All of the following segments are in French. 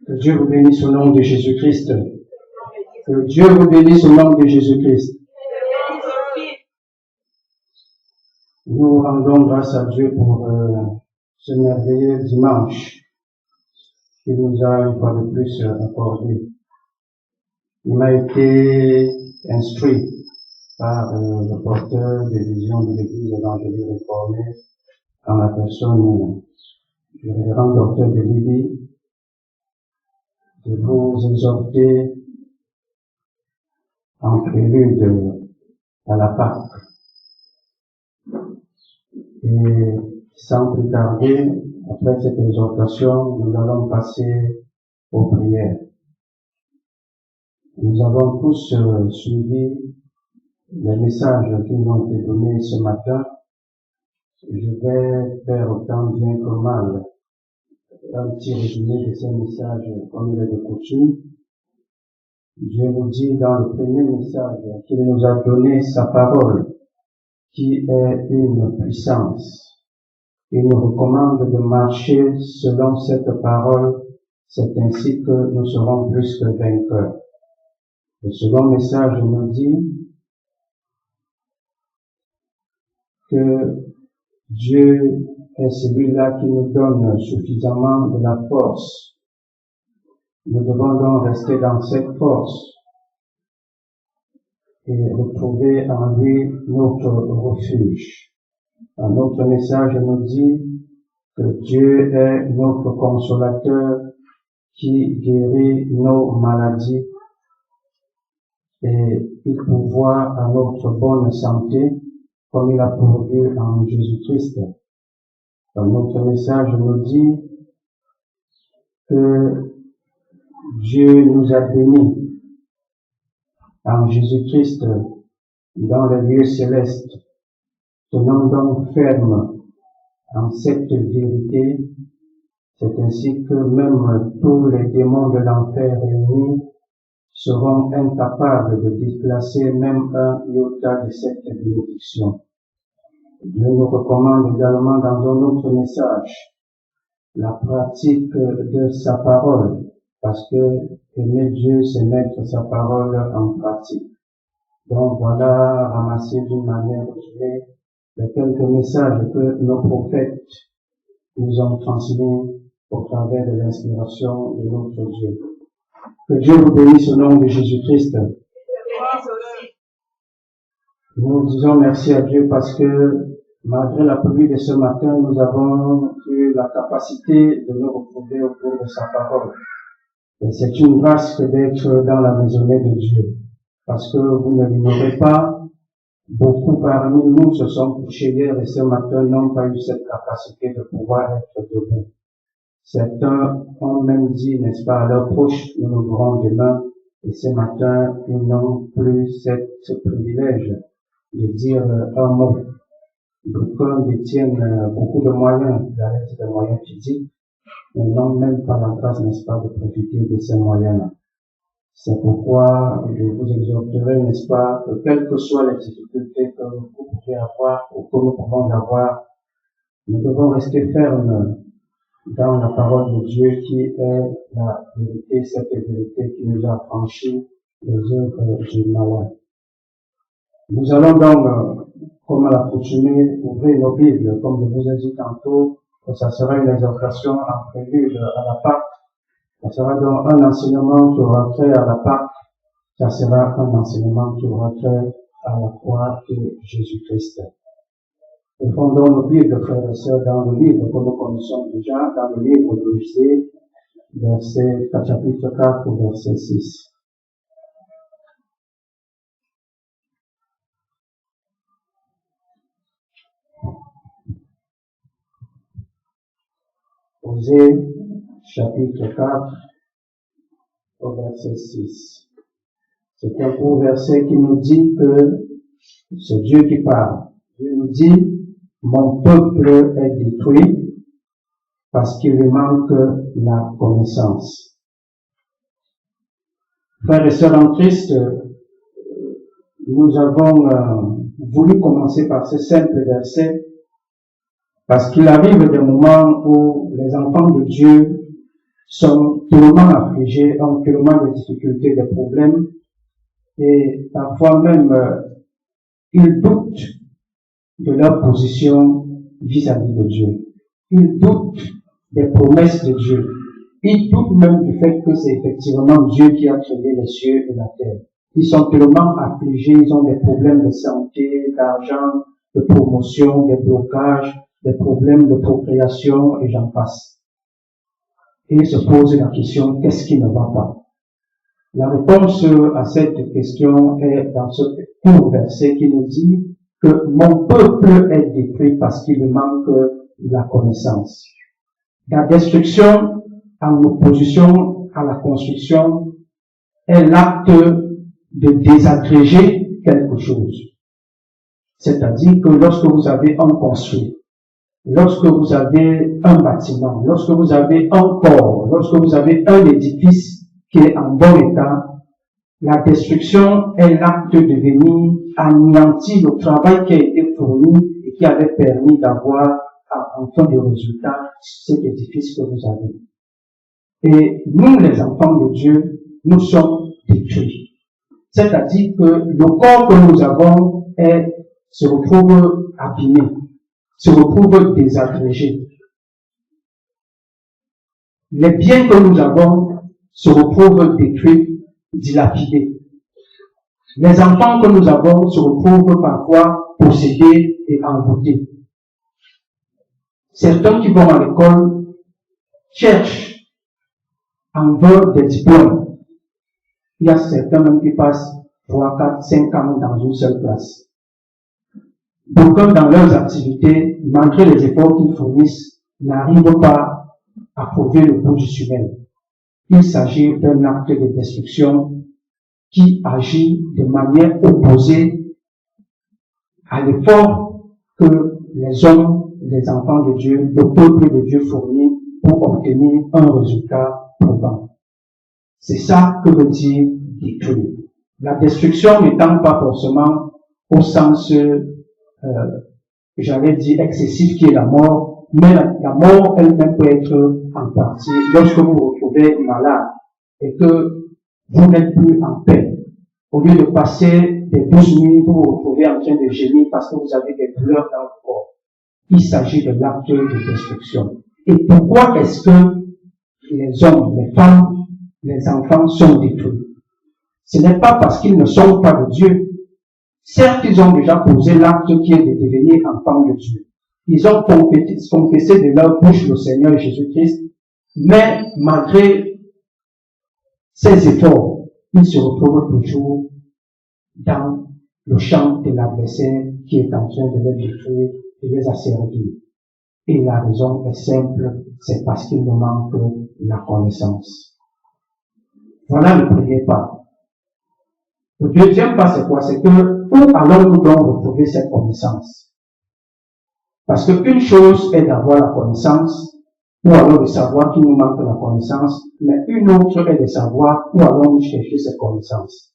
Que Dieu vous bénisse au nom de Jésus-Christ. Que Dieu vous bénisse au nom de Jésus-Christ. Nous rendons grâce à Dieu pour ce merveilleux dimanche qu'il nous a une fois de plus accordé. Il m'a été instruit par le porteur des visions de l'Église évangélique réformée en la personne du révérend docteur de Libye, de vous exhorter en prélude à la Pâque. Et sans plus tarder, après cette exhortation, nous allons passer aux prières. Nous avons tous suivi les messages qui nous ont été donnés ce matin. Je vais faire autant bien que mal un petit résumé de ces messages comme il est de coutume. Dieu nous dit dans le premier message qu'il nous a donné sa parole, qui est une puissance. Il nous recommande de marcher selon cette parole, c'est ainsi que nous serons plus que vainqueurs. Le second message nous dit que Dieu est celui-là qui nous donne suffisamment de la force. Nous devons donc rester dans cette force et retrouver en lui notre refuge. Un autre message nous dit que Dieu est notre consolateur qui guérit nos maladies et il pourvoit à notre bonne santé comme il a pourvu en Jésus-Christ. Un autre message nous dit que Dieu nous a bénis en Jésus-Christ dans les lieux célestes. Tenons donc ferme en cette vérité. C'est ainsi que même tous les démons de l'enfer réunis seront incapables de déplacer même un iota de cette bénédiction. Dieu nous recommande également dans un autre message la pratique de sa parole, parce que aimer Dieu, c'est mettre sa parole en pratique. Donc voilà, ramassé d'une manière résumée les quelques messages que nos prophètes nous ont transmis au travers de l'inspiration de notre Dieu. Que Dieu vous bénisse au nom de Jésus-Christ. Nous disons merci à Dieu parce que malgré la pluie de ce matin, nous avons eu la capacité de nous retrouver autour de sa parole. Et c'est une grâce que d'être dans la maisonnée de Dieu. Parce que vous ne l'ignorez pas, beaucoup parmi nous se sont couchés hier et ce matin n'ont pas eu cette capacité de pouvoir être debout. Certains ont même dit, n'est-ce pas, à leurs proches, nous nous verrons demain, et ce matin, ils n'ont plus ce privilège de dire un mot. D'aucuns détiennent beaucoup de moyens, des moyens physiques, mais n'ont même pas la grâce, n'est-ce pas, de profiter de ces moyens-là. C'est pourquoi je vous exhorterai, n'est-ce pas, que quelles que soient les difficultés que vous pouvez avoir ou que nous pouvons avoir, nous devons rester fermes dans la parole de Dieu qui est la vérité, cette vérité qui nous a franchi les œuvres du malin. Nous allons donc, comme à l'accoutumée, ouvrir nos Bibles, comme je vous ai dit tantôt, que ça sera une exhortation en prélude à la Pâque. Ça sera donc un enseignement qui aura trait à la Pâque. Ça sera un enseignement qui aura trait à la croix de Jésus-Christ. Nous fondons nos Bibles, frères et sœurs, dans le livre que nous connaissons déjà, dans le livre d'Osée, chapitre 4, verset 6. Osée, chapitre 4, verset 6. C'est un court verset qui nous dit que c'est Dieu qui parle. Dieu nous dit, mon peuple est détruit parce qu'il lui manque la connaissance. Frères et sœurs en Christ, nous avons voulu commencer par ce simple verset parce qu'il arrive des moments où les enfants de Dieu sont tellement affligés, ont tellement de difficultés, de problèmes, et parfois même ils doutent de leur position vis-à-vis de Dieu. Ils doutent des promesses de Dieu. Ils doutent même du fait que c'est effectivement Dieu qui a créé les cieux et la terre. Ils sont tellement affligés, ils ont des problèmes de santé, d'argent, de promotion, des blocages, des problèmes de procréation, et j'en passe. Et ils se posent la question, qu'est-ce qui ne va pas? La réponse à cette question est dans ce court verset qui nous dit que mon peuple est détruit parce qu'il manque la connaissance. La destruction en opposition à la construction est l'acte de désagréger quelque chose. C'est-à-dire que lorsque vous avez un construit, lorsque vous avez un bâtiment, lorsque vous avez un corps, lorsque vous avez un édifice qui est en bon état, la destruction est l'acte de venir anéantir le travail qui a été fourni et qui avait permis d'avoir en fin de résultat cet édifice que vous avez. Et nous, les enfants de Dieu, nous sommes détruits. C'est-à-dire que le corps que nous avons se retrouve abîmé, se retrouve désagrégé. Les biens que nous avons se retrouvent détruits, dilapidés. Les enfants que nous avons se retrouvent parfois possédés et envoûtés. Certains qui vont à l'école cherchent en veulent des diplômes. Il y a certains même qui passent 3, 4, 5 ans dans une seule classe. D'aucuns dans leurs activités, malgré les efforts qu'ils fournissent, n'arrivent pas à trouver le bout du tunnel. Il s'agit d'un acte de destruction qui agit de manière opposée à l'effort que les hommes, les enfants de Dieu, le peuple de Dieu fournit pour obtenir un résultat probant. C'est ça que veut dire détruire. La destruction n'étant pas forcément au sens, j'allais dire excessif qui est la mort, mais la mort elle-même peut être en partie lorsque vous vous retrouvez malade et que vous n'êtes plus en paix. Au lieu de passer des 12 nuits, vous vous retrouvez en train de gémir parce que vous avez des douleurs dans le corps. Il s'agit de l'acte de destruction. Et pourquoi est-ce que les hommes, les femmes, les enfants sont détruits? Ce n'est pas parce qu'ils ne sont pas de Dieu. Certes, ils ont déjà posé l'acte qui est de devenir enfants de Dieu. Ils ont confessé de leur bouche le Seigneur Jésus-Christ, mais malgré ces efforts, ils se retrouvent toujours dans le champ de l'adversaire qui est en train de les détruire et les asservir. Et la raison est simple, c'est parce qu'il nous manque la connaissance. Voilà le premier pas. Le deuxième pas, c'est quoi? C'est que, où allons-nous donc retrouver cette connaissance? Parce qu'une chose est d'avoir la connaissance, ou alors de savoir qu'il nous manque la connaissance, mais une autre est de savoir où allons-nous chercher cette connaissance.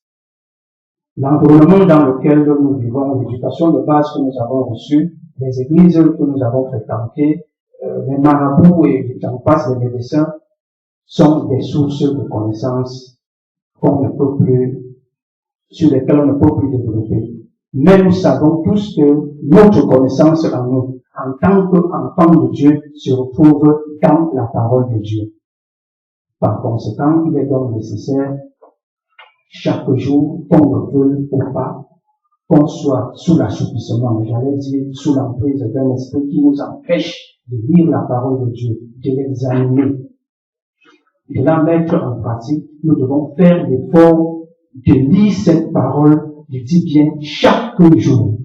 L'environnement dans lequel nous vivons, l'éducation de base que nous avons reçue, les églises que nous avons fréquentées, les marabouts et j'en passe, les médecins, sont des sources de connaissances qu'on ne peut plus, sur lesquelles on ne peut plus développer. Mais nous savons tous que notre connaissance en nous, en tant qu'enfants de Dieu, se retrouve dans la parole de Dieu. Par conséquent, il est donc nécessaire, chaque jour, qu'on le veuille ou pas, qu'on soit sous l'assoupissement, j'allais dire sous l'emprise d'un esprit qui nous empêche de lire la parole de Dieu, de l'examiner, de la mettre en pratique. Nous devons faire l'effort de lire cette parole, je dis bien chaque jour.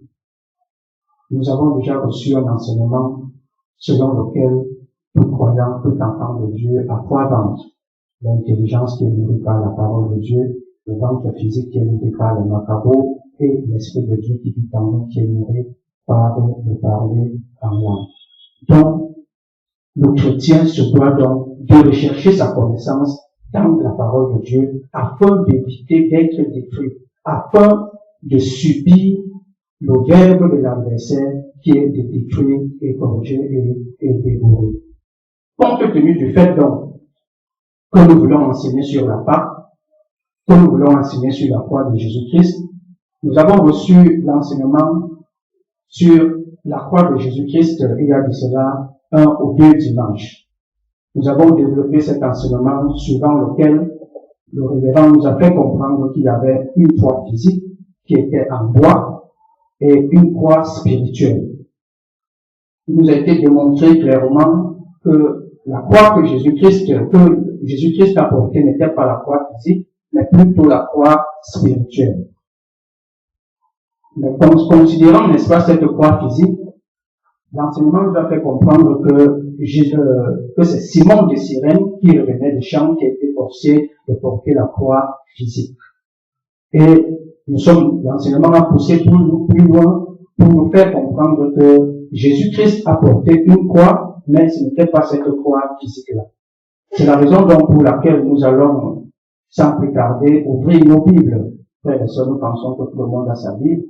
Nous avons déjà reçu un enseignement selon lequel tout croyant, tout enfant de Dieu a trois ventres. L'intelligence qui est nourrie par la parole de Dieu, le ventre physique qui est nourri par le macabo et l'Esprit de Dieu qui vit en nous, qui est nourri par le parler en langue. Donc, le chrétien se doit donc de rechercher sa connaissance dans la parole de Dieu afin d'éviter d'être détruit, afin de subir le verbe de l'adversaire qui est de détruire et corriger et dévorer. Compte tenu du fait donc que nous voulons enseigner sur la Pâque, que nous voulons enseigner sur la croix de Jésus-Christ. Nous avons reçu l'enseignement sur la croix de Jésus-Christ il y a de cela 1 ou 2 dimanches. Nous avons développé cet enseignement suivant lequel le révérend nous a fait comprendre qu'il y avait une croix physique qui était en bois et une croix spirituelle. Il nous a été démontré clairement que la croix que Jésus-Christ a portée n'était pas la croix physique, mais plutôt la croix spirituelle. Mais considérant, n'est-ce pas, cette croix physique, l'enseignement nous a fait comprendre que c'est Simon de Cyrène qui revenait des champs qui a été forcé de porter la croix physique. Et l'enseignement a poussé plus loin pour nous faire comprendre que Jésus-Christ a porté une croix, mais ce n'était pas cette croix physique-là. C'est la raison donc pour laquelle nous allons, sans plus tarder, ouvrir nos Bibles. Frères et sœurs, nous pensons que tout le monde a sa Bible.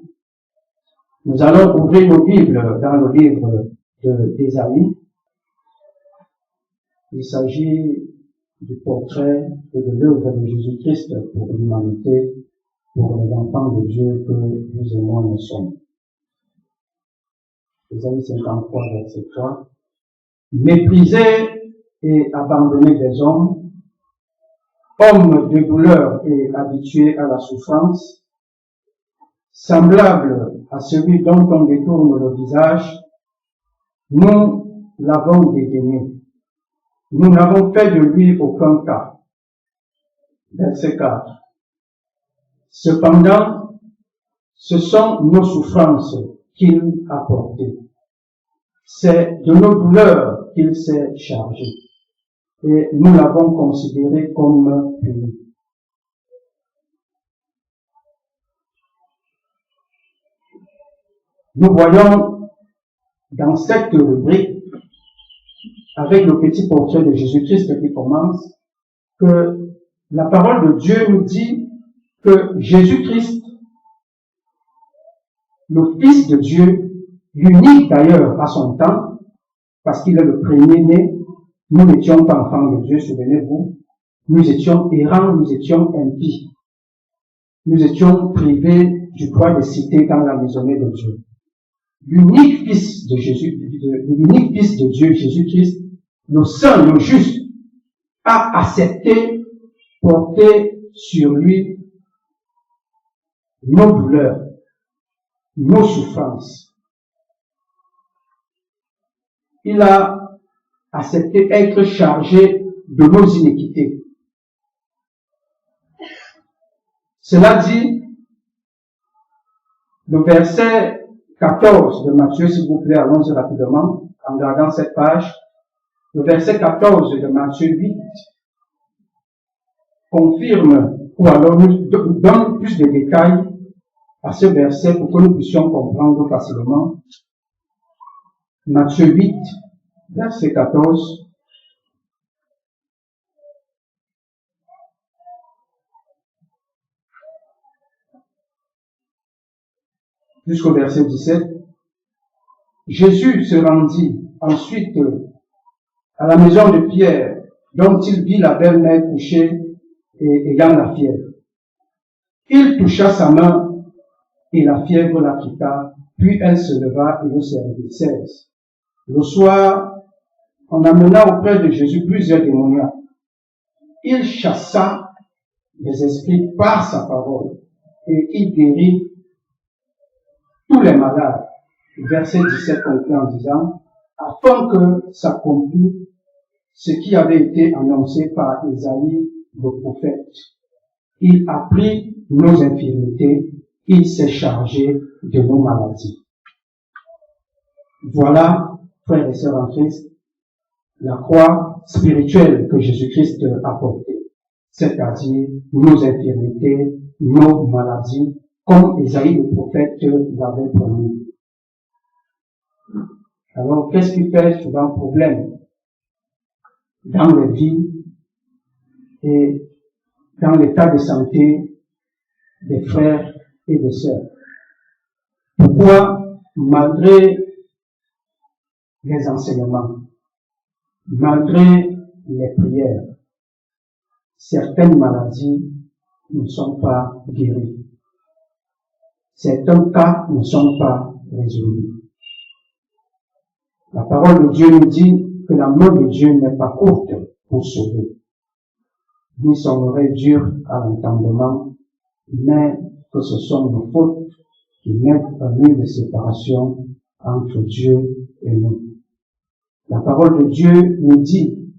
Nous allons ouvrir nos Bibles dans le livre d'Ésaïe. Il s'agit du portrait et de l'œuvre de Jésus-Christ pour l'humanité, pour les enfants de Dieu que nous et moi nous sommes. Ésaïe 53, verset 3. Méprisé et abandonné des hommes, homme de douleur et habitué à la souffrance, semblable à celui dont on détourne le visage, nous l'avons dédaigné. Nous n'avons fait de lui aucun cas. Verset 4. Cependant, ce sont nos souffrances qu'il a portées. C'est de nos douleurs qu'il s'est chargé. Et nous l'avons considéré comme puni. Nous voyons dans cette rubrique, avec le petit portrait de Jésus-Christ qui commence, que la parole de Dieu nous dit que Jésus-Christ, le Fils de Dieu, l'unique d'ailleurs à son temps, parce qu'il est le premier-né, nous n'étions pas enfants de Dieu, souvenez-vous, nous étions errants, nous étions impies, nous étions privés du droit de citer dans la maisonnée de Dieu. L'unique Fils de Dieu, Jésus-Christ, le Saint, le Juste, a accepté porter sur lui nos douleurs, nos souffrances. Il a accepté être chargé de nos iniquités. Cela dit, le verset 14 de Matthieu, s'il vous plaît, allons-y rapidement, en regardant cette page. Le verset 14 de Matthieu 8 confirme, ou alors nous donne plus de détails à ce verset pour que nous puissions comprendre facilement. Matthieu 8, verset 14. Jusqu'au verset 17. Jésus se rendit ensuite à la maison de Pierre, dont il vit la belle-mère couchée et ayant la fièvre. Il toucha sa main et la fièvre la quitta, puis elle se leva et le servit. 16. Le soir, on amena auprès de Jésus plusieurs démoniaques. Il chassa les esprits par sa parole et il guérit tous les malades. Verset 17 conclut en disant, afin que s'accomplisse ce qui avait été annoncé par Isaïe le prophète. Il a pris nos infirmités, il s'est chargé de nos maladies. Voilà, frères et sœurs en Christ, la croix spirituelle que Jésus-Christ a portée, c'est-à-dire nos infirmités, nos maladies, comme Isaïe le prophète l'avait promis. Alors, qu'est-ce qui fait souvent problème dans les vies et dans l'état de santé des frères et des sœurs? Pourquoi, malgré les enseignements, malgré les prières, certaines maladies ne sont pas guéries. Certains cas ne sont pas résolus. La parole de Dieu nous dit que la main de Dieu n'est pas courte pour sauver, ni son oreille dure à l'entendement, mais que ce sont nos fautes qui mettent un mur de séparation entre Dieu et nous. La parole de Dieu nous dit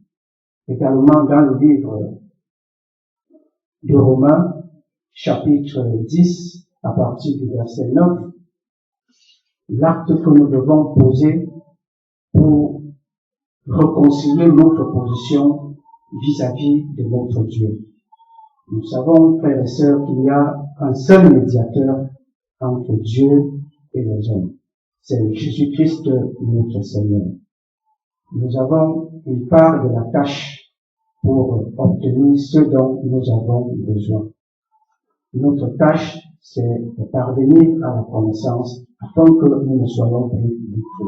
également dans le livre de Romains, chapitre 10, à partir du verset 9, l'acte que nous devons poser pour réconcilier notre position vis-à-vis de notre Dieu. Nous savons, frères et sœurs, qu'il y a un seul médiateur entre Dieu et les hommes. C'est Jésus-Christ, notre Seigneur. Nous avons une part de la tâche pour obtenir ce dont nous avons besoin. Notre tâche, c'est de parvenir à la connaissance afin que nous ne soyons plus du feu.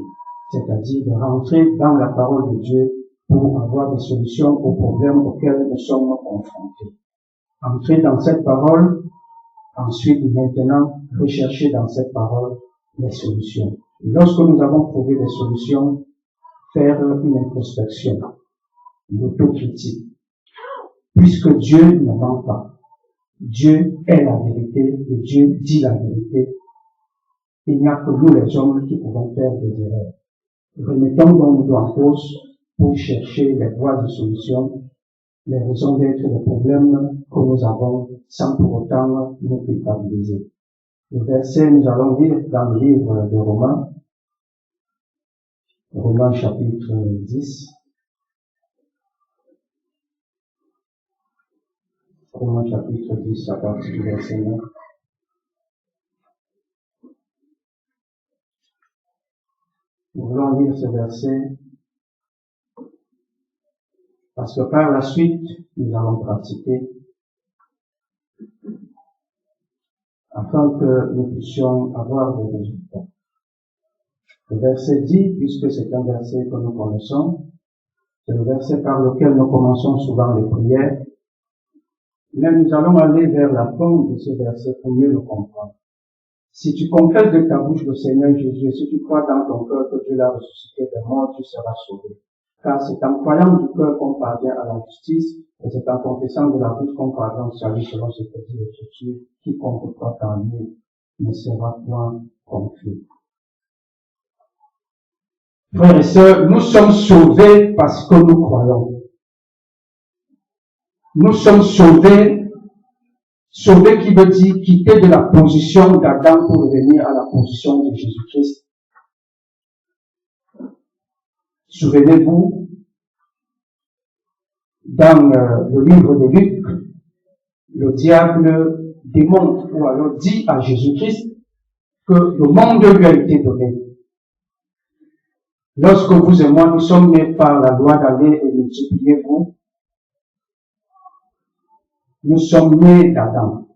C'est-à-dire de rentrer dans la parole de Dieu pour avoir des solutions aux problèmes auxquels nous sommes confrontés. Entrer dans cette parole, ensuite maintenant rechercher dans cette parole les solutions. Lorsque nous avons trouvé des solutions, faire une introspection, l'autocritique. Puisque Dieu ne ment pas, Dieu est la vérité et Dieu dit la vérité. Il n'y a que nous les hommes qui pouvons faire des erreurs. Remettons donc nous en cause pour chercher les voies de solution, les raisons d'être des problèmes que nous avons sans pour autant nous culpabiliser. Le verset, nous allons lire dans le livre de Romains, Romains chapitre 10. Romains chapitre 10 à partir du verset 9. Nous voulons lire ce verset parce que par la suite, nous allons pratiquer afin que nous puissions avoir des résultats. Le verset dit, puisque c'est un verset que nous connaissons, c'est le verset par lequel nous commençons souvent les prières, mais nous allons aller vers la fin de ce verset pour mieux le comprendre. Si tu confesses de ta bouche le Seigneur Jésus, et si tu crois dans ton cœur que Dieu l'a ressuscité des morts, tu seras sauvé. Car c'est en croyant du cœur qu'on parvient à la justice, et c'est en confessant de la bouche qu'on parvient au salut selon ce que dit l'Écriture. Quiconque croit en lui ne sera point confus. Frères et sœurs, nous sommes sauvés parce que nous croyons. Nous sommes sauvés, sauvés qui veut dire quitter de la position d'Adam pour revenir à la position de Jésus-Christ. Souvenez-vous, dans le livre de Luc, le diable démontre ou alors dit à Jésus-Christ que le monde lui a été donné. Lorsque vous et moi, nous sommes nés par la loi d'aller et multiplier vous, nous sommes nés d'Adam.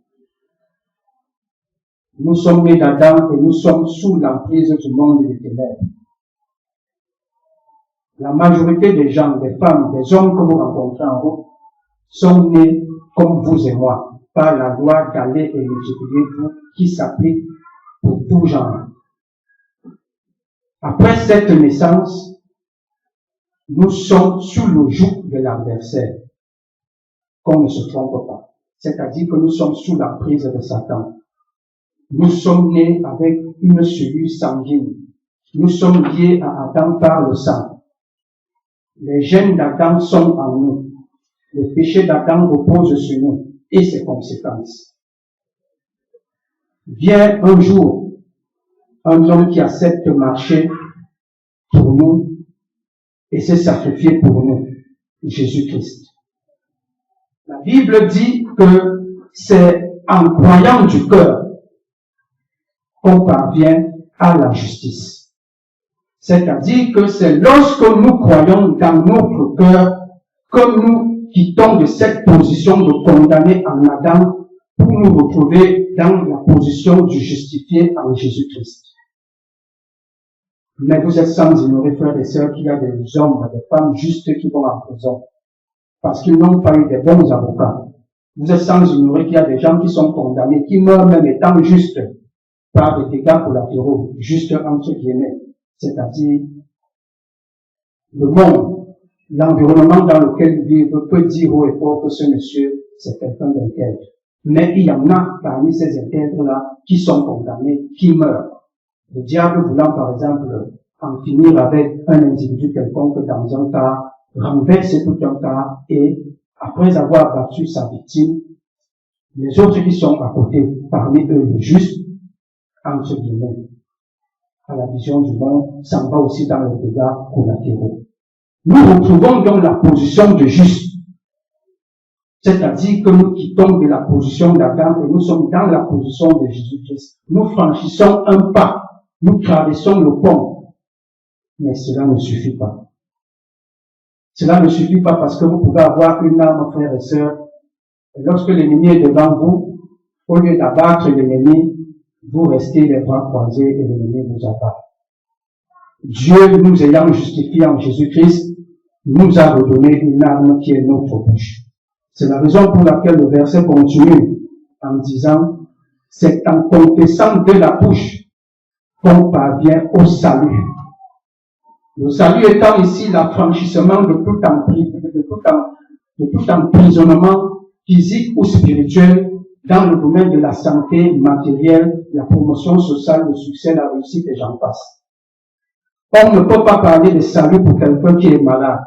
Nous sommes nés d'Adam et nous sommes sous l'emprise du monde des ténèbres. La majorité des gens, des femmes, des hommes que vous rencontrez en route, sont nés comme vous et moi, par la loi d'aller et multiplier vous, qui s'applique pour tout genre. Après cette naissance, nous sommes sous le joug de l'adversaire, qu'on ne se trompe pas. C'est-à-dire que nous sommes sous la prise de Satan. Nous sommes nés avec une cellule sanguine. Nous sommes liés à Adam par le sang. Les gènes d'Adam sont en nous. Le péché d'Adam repose sur nous et ses conséquences. Vient un jour un homme qui accepte de marcher pour nous et s'est sacrifié pour nous, Jésus-Christ. La Bible dit que c'est en croyant du cœur qu'on parvient à la justice. C'est-à-dire que c'est lorsque nous croyons dans notre cœur que nous quittons de cette position de condamné en Adam pour nous retrouver dans la position du justifié en Jésus-Christ. Mais vous êtes sans ignorer, frères et sœurs, qu'il y a des hommes, des femmes justes qui vont en prison. parce qu'ils n'ont pas eu de bons avocats. Vous êtes sans ignorer qu'il y a des gens qui sont condamnés, qui meurent même étant juste par des dégâts collatéraux, juste entre guillemets, c'est-à-dire le monde, l'environnement dans lequel il vit peut dire haut et fort que ce monsieur, c'est quelqu'un d'intègre. Mais il y en a parmi ces intègres-là qui sont condamnés, qui meurent. Le diable voulant par exemple en finir avec un individu quelconque dans un cas, renverser tout un cas et après avoir battu sa victime, les autres qui sont à côté, parmi eux les justes, entre guillemets, à la vision du monde, s'en va aussi dans les dégâts collatéraux. Nous retrouvons donc la position de juste, c'est-à-dire que nous quittons de la position d'Adam et nous sommes dans la position de Jésus-Christ. Nous franchissons un pas, nous traversons le pont, mais cela ne suffit pas. Cela ne suffit pas parce que vous pouvez avoir une arme, frères et sœurs, et lorsque l'ennemi est devant vous, au lieu d'abattre l'ennemi, vous restez les bras croisés et l'ennemi vous abat. Dieu, nous ayant justifiés en Jésus-Christ, nous a redonné une arme qui est notre bouche. C'est la raison pour laquelle le verset continue en disant, c'est en confessant de la bouche qu'on parvient au salut. Le salut étant ici l'affranchissement de tout emprisonnement physique ou spirituel dans le domaine de la santé matérielle, la promotion sociale, le succès, la réussite et j'en passe. On ne peut pas parler de salut pour quelqu'un qui est malade.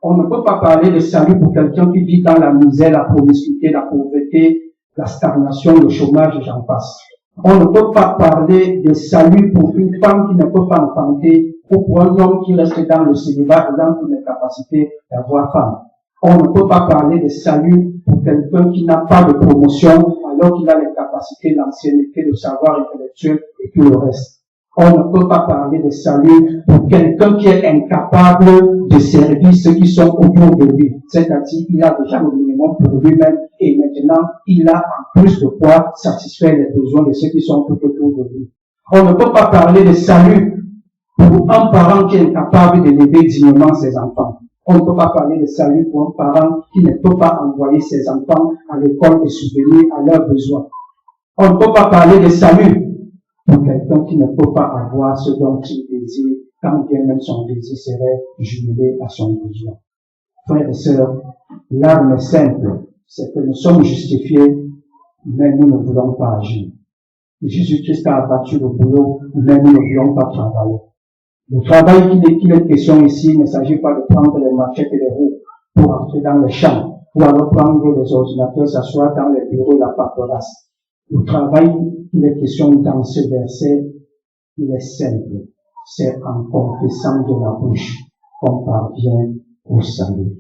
On ne peut pas parler de salut pour quelqu'un qui vit dans la misère, la promiscuité, la pauvreté, la stagnation, le chômage et j'en passe. On ne peut pas parler de salut pour une femme qui ne peut pas enfanter ou pour un homme qui reste dans le célibat et dans toutes les capacités d'avoir femme. On ne peut pas parler de salut pour quelqu'un qui n'a pas de promotion alors qu'il a les capacités, l'ancienneté, le savoir intellectuel et tout le reste. On ne peut pas parler de salut pour quelqu'un qui est incapable de servir ceux qui sont autour de lui. C'est-à-dire, il a déjà le minimum pour lui-même et maintenant, il a en plus de quoi satisfaire les besoins de ceux qui sont tout autour de lui. On ne peut pas parler de salut pour un parent qui est incapable d'élever dignement ses enfants. On ne peut pas parler de salut pour un parent qui ne peut pas envoyer ses enfants à l'école et subvenir à leurs besoins. On ne peut pas parler de salut pour quelqu'un qui ne peut pas avoir ce dont il désire, quand bien même son désir serait jumelé à son besoin. Frères et sœurs, l'arme est simple, c'est que nous sommes justifiés, mais nous ne voulons pas agir. Jésus-Christ a abattu le boulot, mais nous ne voulons pas travailler. Le travail qu'il est question ici, il ne s'agit pas de prendre les machettes et les roues pour entrer dans les champs, ou alors prendre les ordinateurs, s'asseoir dans les bureaux et la paperasse. Le travail qu'il est question dans ce verset, il est simple. C'est en confessant de la bouche qu'on parvient au salut.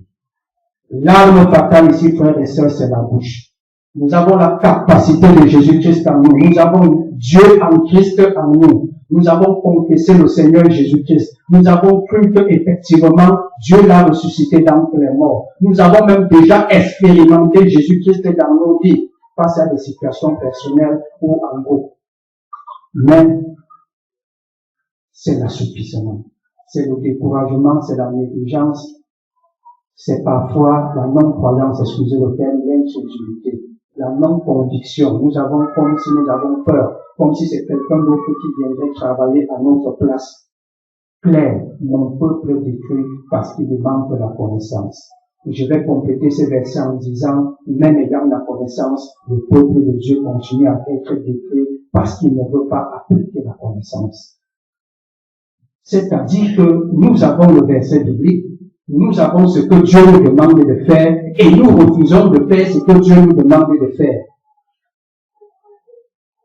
L'arme fatale ici, frères et sœurs, c'est la bouche. Nous avons la capacité de Jésus-Christ en nous. Nous avons Dieu en Christ en nous. Nous avons confessé le Seigneur Jésus-Christ. Nous avons cru que effectivement Dieu l'a ressuscité d'entre les morts. Nous avons même déjà expérimenté Jésus-Christ dans nos vies face à des situations personnelles ou en groupe. Mais c'est l'assouplissement, c'est le découragement, c'est la négligence, c'est parfois la non-croyance, excusez le terme, l'incrédulité, la non-conviction. Nous avons comme si nous avons peur, comme si c'est quelqu'un d'autre qui viendrait travailler à notre place. Claire, mon peuple est détruit parce qu'il manque la connaissance. Et je vais compléter ce verset en disant, même ayant la connaissance, le peuple de Dieu continue à être détruit parce qu'il ne veut pas appliquer la connaissance. C'est-à-dire que nous avons le verset biblique, nous avons ce que Dieu nous demande de faire et nous refusons de faire ce que Dieu nous demande de faire.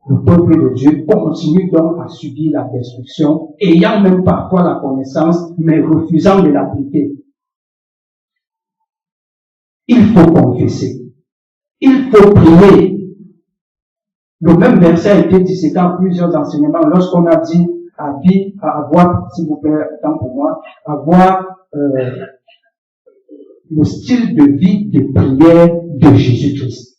Le peuple de Dieu continue donc à subir la destruction, ayant même parfois la connaissance, mais refusant de l'appliquer. Il faut confesser. Il faut prier. Le même verset a été dit, c'est dans plusieurs enseignements, lorsqu'on a dit à avoir, s'il vous plaît, temps pour moi, avoir le style de vie de prière de Jésus-Christ.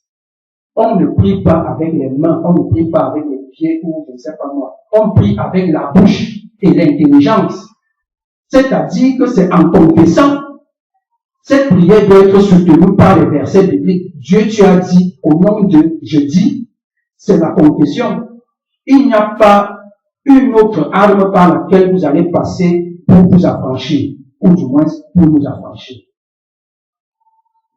On ne prie pas avec les mains, on ne prie pas avec les pieds ou je ne sais pas moi. On prie avec la bouche et l'intelligence. C'est-à-dire que c'est en confessant, Cette prière doit être soutenue par les versets bibliques. Dieu, tu as dit, au nom de, je dis, c'est la confession. Il n'y a pas une autre arme par laquelle vous allez passer pour vous affranchir, ou du moins pour nous affranchir.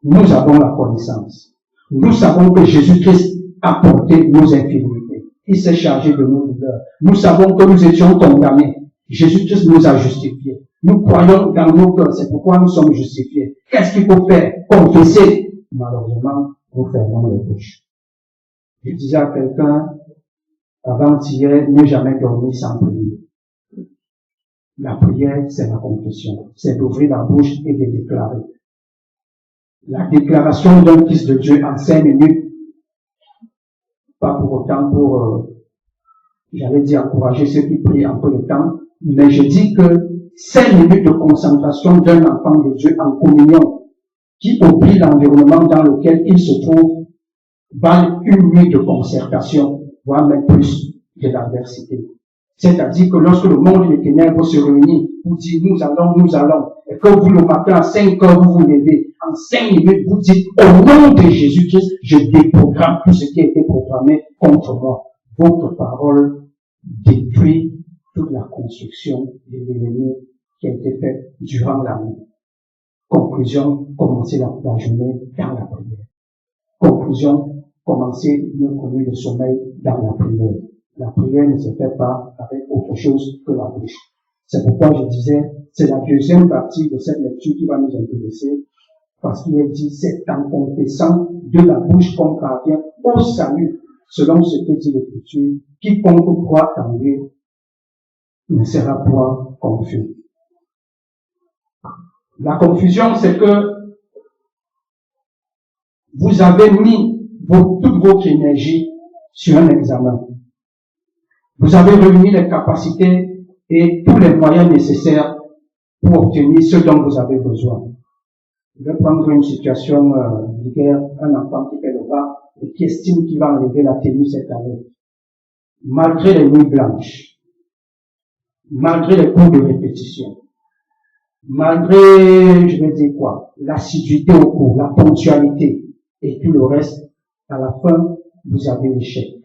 Nous avons la connaissance. Nous savons que Jésus-Christ a porté nos infirmités. Il s'est chargé de nos douleurs. Nous savons que nous étions condamnés. Jésus-Christ nous a justifiés. Nous croyons dans nos cœurs, c'est pourquoi nous sommes justifiés. Qu'est-ce qu'il faut faire? Confesser. Malheureusement, nous fermons les bouches. Je disais à quelqu'un, avant-hier, ne jamais dormir sans prier. La prière, c'est la confession. C'est d'ouvrir la bouche et de déclarer. La déclaration d'un fils de Dieu en 5 minutes, pas pour autant pour, j'allais dire, encourager ceux qui prient en peu de temps, mais je dis que 5 minutes de concentration d'un enfant de Dieu en communion, qui oublie l'environnement dans lequel il se trouve, valent une nuit de concertation, voire même plus de l'adversité. C'est-à-dire que lorsque le monde des ténèbres se réunit, vous dites nous allons, et que vous le matin à 5 heures vous vous levez, en 5 minutes vous dites au nom de Jésus-Christ, je déprogramme tout ce qui a été programmé contre moi. Votre parole détruit toute la construction de l'ennemi qui a été faite durant la nuit. Conclusion, commencez la journée dans la prière. Conclusion, commencez notre nuit de sommeil dans la prière. La prière ne se fait pas avec autre chose que la bouche. C'est pourquoi je disais, c'est la deuxième partie de cette lecture qui va nous intéresser, parce qu'il est dit, c'est en confessant de la bouche qu'on parvient au salut, selon ce que dit l'Écriture, quiconque croit en lui ne sera point confus. La confusion, c'est que vous avez mis toute votre énergie sur un examen. Vous avez réuni les capacités et tous les moyens nécessaires pour obtenir ce dont vous avez besoin. Je vais prendre une situation vulgaire, un enfant qui fait le bas et qui estime qu'il va enlever la tenue cette année. Malgré les nuits blanches, malgré les cours de répétition, malgré, je vais dire quoi, l'assiduité au cours, la ponctualité et tout le reste, à la fin, vous avez l'échec.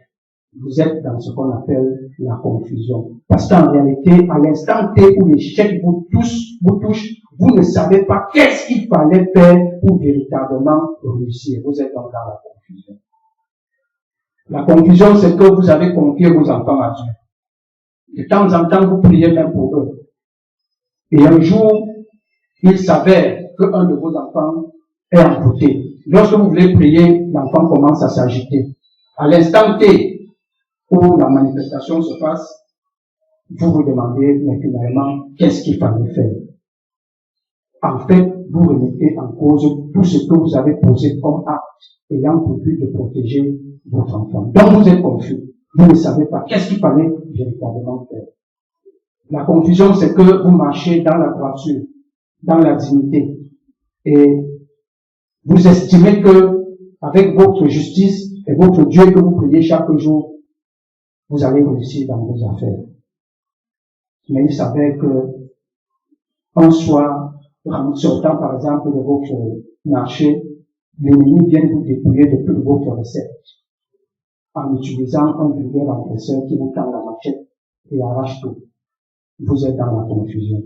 Vous êtes dans ce qu'on appelle la confusion. Parce qu'en réalité, à l'instant T où l'échec vous touche, vous ne savez pas qu'est-ce qu'il fallait faire pour véritablement réussir. Vous êtes donc dans la confusion. La confusion, c'est que vous avez confié vos enfants à Dieu. De temps en temps, vous priez même pour eux. Et un jour, il s'avère qu'un de vos enfants est amputé. Lorsque vous voulez prier, l'enfant commence à s'agiter. À l'instant T où la manifestation se passe, vous vous demandez, mais finalement, qu'est-ce qu'il fallait faire? En fait, vous remettez en cause tout ce que vous avez posé comme acte, ayant pour but de protéger votre enfant. Donc vous êtes confus. Vous ne savez pas qu'est-ce qu'il fallait véritablement faire. La confusion, c'est que vous marchez dans la droiture, dans la dignité, et vous estimez que, avec votre justice et votre Dieu que vous priez chaque jour, vous allez réussir dans vos affaires. Mais il s'avère que, un soir, en sortant par exemple de votre marché, l'ennemi vient vous dépouiller de toute votre recette, en utilisant un vulgaire agresseur qui vous tend la machette et arrache tout. Vous êtes dans la confusion.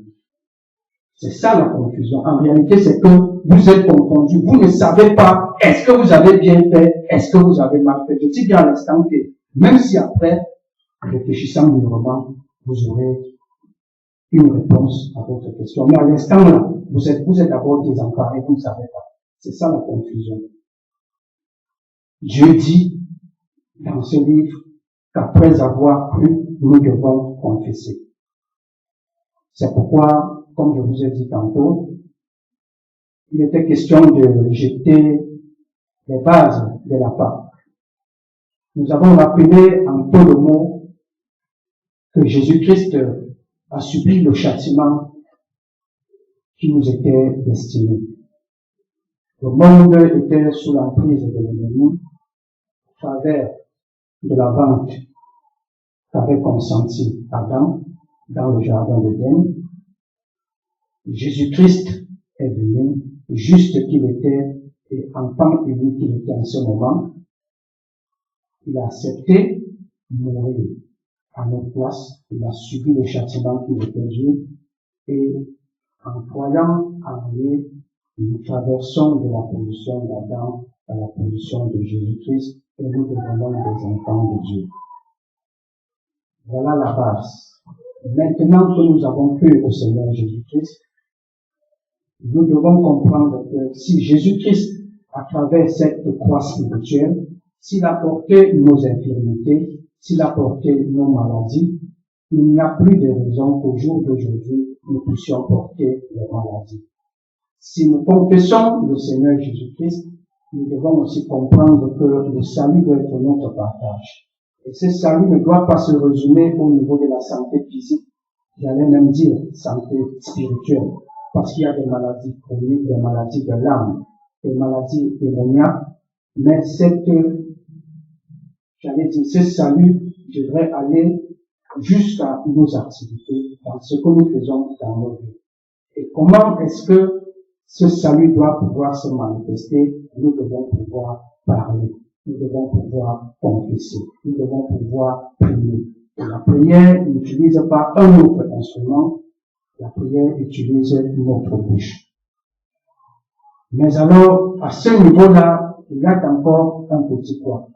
C'est ça la confusion. En réalité, c'est que vous êtes confondus. Vous ne savez pas, est-ce que vous avez bien fait, est-ce que vous avez mal fait. Je dis bien à l'instant T. Même si après, réfléchissant librement, vous aurez une réponse à votre question. Mais à l'instant là, vous êtes d'abord désemparés, vous ne savez pas. C'est ça la confusion. Dieu dit dans ce livre qu'après avoir cru, nous devons confesser. C'est pourquoi, comme je vous ai dit tantôt, il était question de jeter les bases de la Pâque. Nous avons rappelé en peu de mots que Jésus-Christ a subi le châtiment qui nous était destiné. Le monde était sous l'emprise de l'ennemi, à travers de la vente qu'avait consenti Adam dans le jardin d'Éden. Jésus-Christ est venu juste qu'il était et enfant élu qu'il était en ce moment, il a accepté mourir à notre place, il a subi le châtiment qui était dû, et en croyant en lui, nous traversons de la position d'Adam à la position de Jésus-Christ, et nous devenons des enfants de Dieu. Voilà la base. Maintenant que nous avons cru au Seigneur Jésus-Christ, nous devons comprendre que si Jésus-Christ, à travers cette croix spirituelle, s'il a porté nos infirmités, s'il a porté nos maladies, il n'y a plus de raison qu'au jour d'aujourd'hui, nous puissions porter les maladies. Si nous confessons le Seigneur Jésus-Christ, nous devons aussi comprendre que le salut doit être notre partage. Et ce salut ne doit pas se résumer au niveau de la santé physique, j'allais même dire santé spirituelle, parce qu'il y a des maladies chroniques, des maladies de l'âme, des maladies démoniaques, mais ce salut devrait aller jusqu'à nos activités, dans ce que nous faisons dans nos vies. Et comment est-ce que ce salut doit pouvoir se manifester? Nous devons pouvoir parler, nous devons pouvoir confesser, nous devons pouvoir prier. Et la prière n'utilise pas un autre instrument, la prière utilise notre bouche. Mais alors, à ce niveau-là, il y a encore un petit point.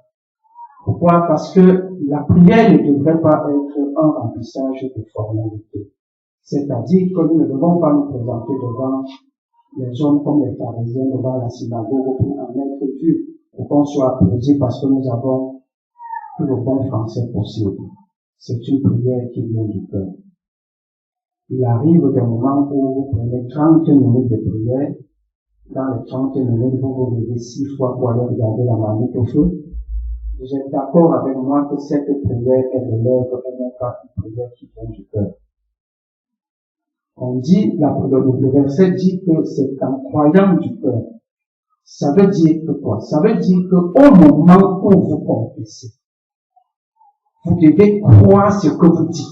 Pourquoi? Parce que la prière ne devrait pas être un remplissage de formalité. C'est-à-dire que nous ne devons pas nous présenter devant les hommes comme les pharisiens devant la synagogue pour en être vus, pour qu'on soit applaudi parce que nous avons tout le bon français possible. C'est une prière qui vient du cœur. Il arrive des moments où vous prenez 30 minutes de prière. Dans les 30 minutes, vous vous levez 6 fois pour aller regarder la marmite au feu. Vous êtes d'accord avec moi que cette prière est de l'œuvre et non pas une prière qui vient du cœur. On dit, le verset dit que c'est en croyant du cœur. Ça veut dire que quoi? Ça veut dire que au moment où vous confessez, vous devez croire ce que vous dites.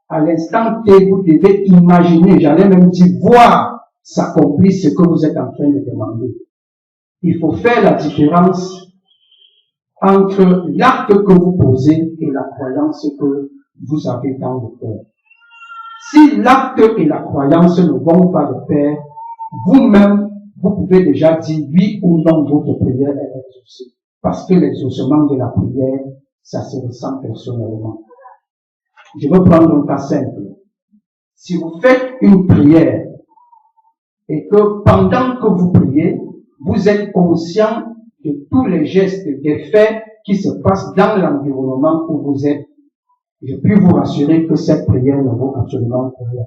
À l'instant T, vous devez imaginer, j'allais même dire voir s'accomplir ce que vous êtes en train de demander. Il faut faire la différence entre l'acte que vous posez et la croyance que vous avez dans le cœur. Si l'acte et la croyance ne vont pas de pair, vous-même, vous pouvez déjà dire oui ou non, votre prière est exaucée. Parce que l'exaucement de la prière, ça se ressent personnellement. Je veux prendre un cas simple. Si vous faites une prière et que pendant que vous priez, vous êtes conscient de tous les gestes, des faits qui se passent dans l'environnement où vous êtes, je puis vous rassurer que cette prière ne vaut absolument rien.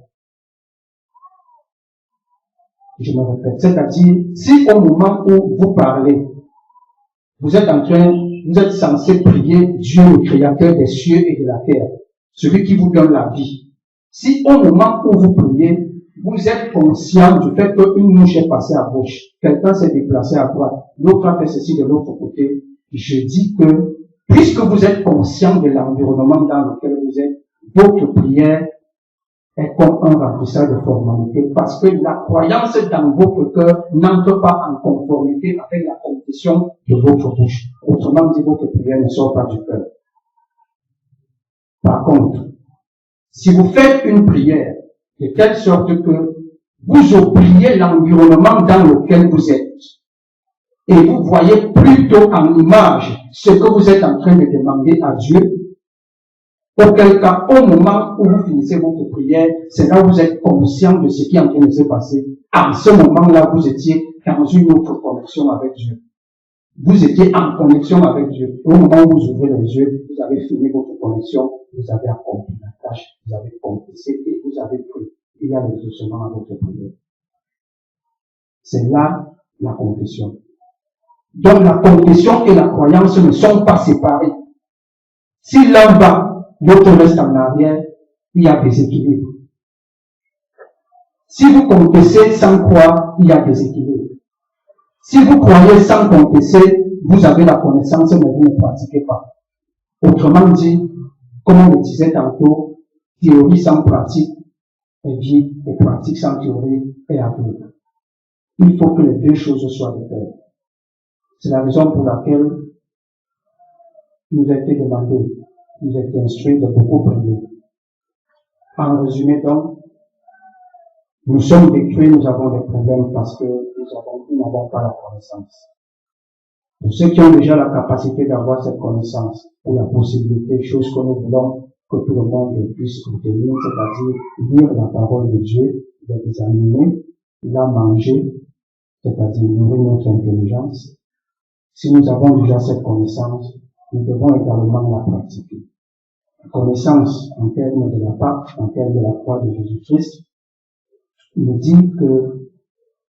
Je me répète, c'est-à-dire, si au moment où vous parlez, vous êtes censé prier Dieu, le créateur des cieux et de la terre, celui qui vous donne la vie. Si au moment où vous priez, vous êtes conscient du fait qu'une mouche est passée à gauche, quelqu'un s'est déplacé à droite, l'autre a fait ceci de l'autre côté, je dis que, puisque vous êtes conscient de l'environnement dans lequel vous êtes, votre prière est comme un remplissage de formalité, parce que la croyance dans votre cœur n'entre pas en conformité avec la confession de votre bouche. Autrement dit, votre prière ne sort pas du cœur. Par contre, si vous faites une prière de telle sorte que vous oubliez l'environnement dans lequel vous êtes, et vous voyez plutôt en image ce que vous êtes en train de demander à Dieu, auquel cas, au moment où vous finissez votre prière, c'est là où vous êtes conscient de ce qui est en train de se passer. En ce moment-là, vous étiez dans une autre connexion avec Dieu. Vous étiez en connexion avec Dieu. Au moment où vous ouvrez les yeux, vous avez fini votre connexion, vous avez accompli la tâche, vous avez confessé et vous avez cru. Il y a l'exaucement à votre prière. C'est là la confession. Donc la confession et la croyance ne sont pas séparées. Si l'un va, l'autre reste en arrière, il y a déséquilibre. Si vous confessez sans croire, il y a déséquilibre. Si vous croyez sans confesser, vous avez la connaissance, mais vous ne pratiquez pas. Autrement dit, comme on le disait tantôt, théorie sans pratique est vide et pratique sans théorie est aveugle. Il faut que les deux choses soient de pair. C'est la raison pour laquelle nous a été demandé, nous a été instruit de beaucoup prier. En résumé donc, nous sommes détruits, nous avons des problèmes parce que nous n'avons pas la connaissance. Pour ceux qui ont déjà la capacité d'avoir cette connaissance, ou la possibilité, chose que nous voulons que tout le monde puisse obtenir, c'est-à-dire lire la parole de Dieu, l'examiner, la manger, c'est-à-dire nourrir notre intelligence. Si nous avons déjà cette connaissance, nous devons également la pratiquer. La connaissance en termes de la Pâque, en termes de la croix de Jésus-Christ, nous dit que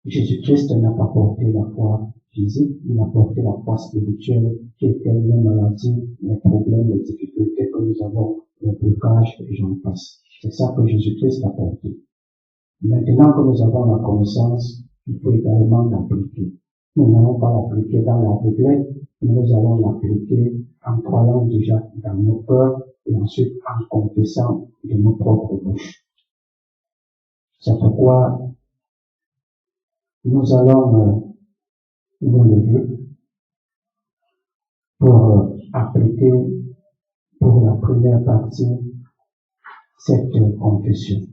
Jésus-Christ n'a pas porté la croix physique, il a porté la croix spirituelle, qui était les maladies, les problèmes, les difficultés que nous avons, les blocages, et j'en passe. C'est ça que Jésus-Christ a porté. Maintenant que nous avons la connaissance, il faut également l'appliquer. Nous n'allons pas l'appliquer dans la réglette, mais nous allons l'appliquer en croyant déjà dans nos cœurs et ensuite en confessant de nos propres bouches. C'est pourquoi nous allons nous lever pour appliquer pour la première partie cette confession.